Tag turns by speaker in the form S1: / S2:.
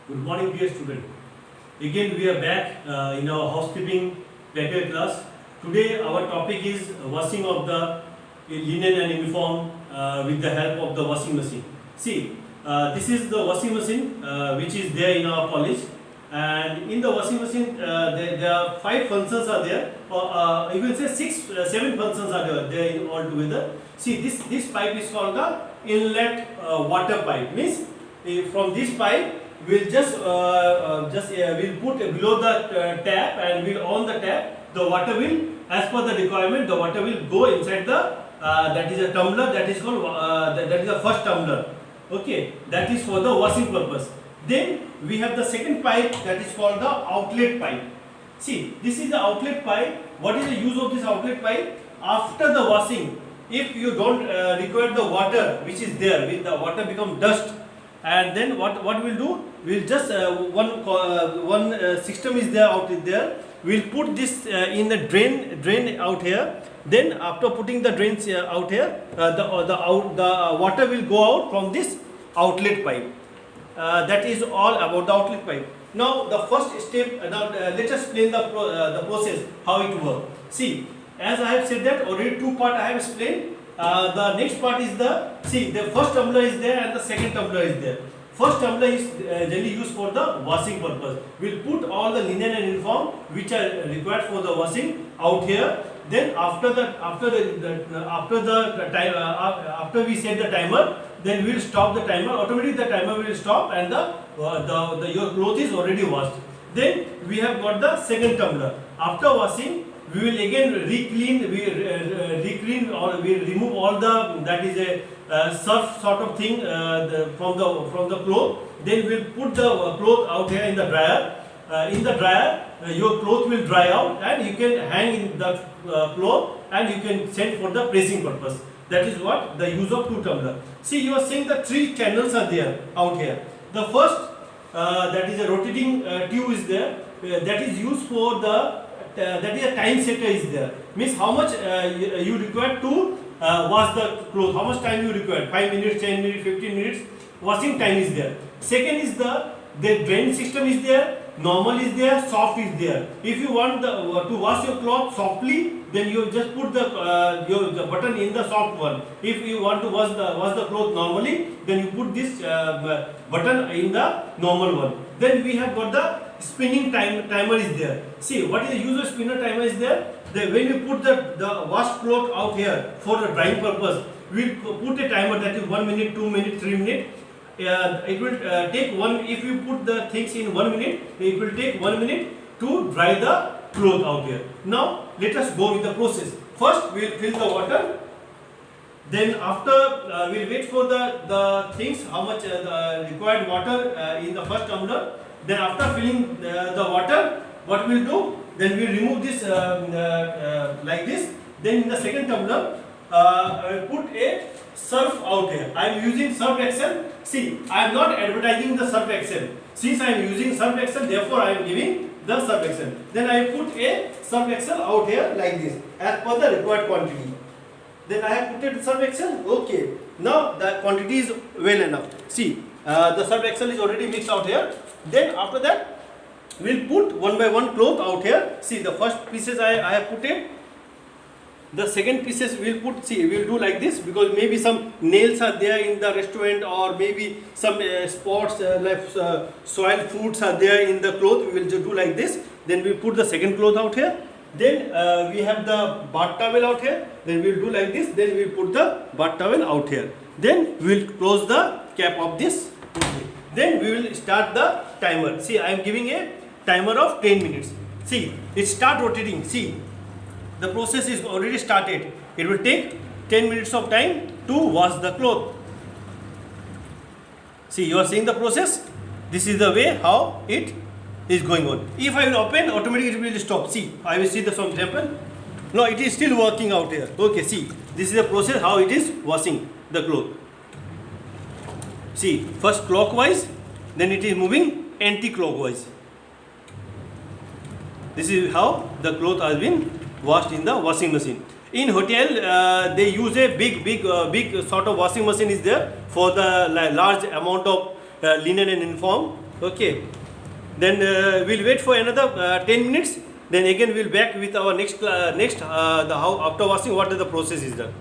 S1: Good morning, dear student. Again, we are back in our housekeeping practical class. Today, our topic is washing of the linen and uniform with the help of the washing machine. See, this is the washing machine which is there in our college, and in the washing machine, there are 5 functions are there, or you can say 7 functions are there in altogether. See, this pipe is called the inlet water pipe. Means from this pipe we'll just we'll put below the tap, and we'll on the tap. The water will, as per the requirement, the water will go inside the that is a tumbler, that is called that is the first tumbler. Okay, that is for the washing purpose. Then we have the second pipe, that is called the outlet pipe. See, this is the outlet pipe. What is the use of this outlet pipe? After the washing, if you don't require the water which is there, with the water become dust, and then what we'll do, we'll just one system is there out there. We'll put this in the drain out here. Then after putting the drains out here, the water will go out from this outlet pipe. That is all about the outlet pipe. Now the first step. Now let us explain the process, how it works. See, as I have said that already, 2 part I have explained. The next part is the first tumbler is there and the second tumbler is there. First tumbler is generally used for the washing purpose. We'll put all the linen and uniform which are required for the washing out here. Then after we set the timer, then we'll stop the timer. Automatically the timer will stop, and your cloth is already washed. Then we have got the second tumbler. After washing, we will again reclean, or we remove all the, that is a surf sort of thing from the cloth. Then we'll put the cloth out here in the dryer. In the dryer, your cloth will dry out, and you can hang in the cloth, and you can send for the pressing purpose. That is what the use of 2 tumbler. See, you are seeing the 3 channels are there out here. The first, that is a rotating tube is there. That is used for the that is a time setter is there. Means how much you require to wash the clothes. How much time you require? 5 minutes, 10 minutes, 15 minutes. Washing time is there. Second is the drain system is there. Normal is there, soft is there. If you want to wash your cloth softly, then you just put the button in the soft one. If you want to wash the cloth normally, then you put this button in the normal one. Then we have got the spinning timer is there. See, what is the use of spinner timer is there? When you put the washed cloth out here for the drying purpose, we will put a timer, that is 1 minute, 2 minutes, 3 minutes. It will take if you put the things in 1 minute, it will take 1 minute to dry the cloth out here. Now let us go with the process. First we will fill the water. Then after we will wait for the things, how much required water in the first tumbler. Then after filling the water, what we will do? Then we will remove this like this. Then in the second tumbler, I will put a surf out here. I am using Surf Excel. See, I am not advertising the Surf Excel. Since I am using Surf Excel, therefore I am giving the Surf Excel. Then I put a Surf Excel out here like this, as per the required quantity. Then I have put it Surf Excel. Okay. Now the quantity is well enough. See, the Surf Excel is already mixed out here. Then after that, we'll put one by one cloth out here. See, the first pieces I have put it. The second pieces we'll put, see, we'll do like this, because maybe some nails are there in the restaurant, or maybe some spots like soil foods are there in the cloth. We will just do like this. Then we put the second cloth out here. Then we have the bath towel out here. Then we'll do like this. Then we'll put the bath towel out here. Then we'll close the cap of this. Then we will start the timer. See, I am giving a timer of 10 minutes. See, it start rotating. See, the process is already started. It will take 10 minutes of time to wash the cloth. See, you are seeing the process. This is the way how it is going on. If I will open, automatically it will stop. See, I will see some example. No, it is still working out here. Okay, see, this is the process how it is washing the cloth. See, first clockwise, then it is moving anti-clockwise. This is how the cloth has been washed in the washing machine. In hotel, they use a big sort of washing machine is there for the large amount of linen and uniform. Okay. Then we'll wait for another 10 minutes. Then again we'll back with our next the how after washing what the process is done.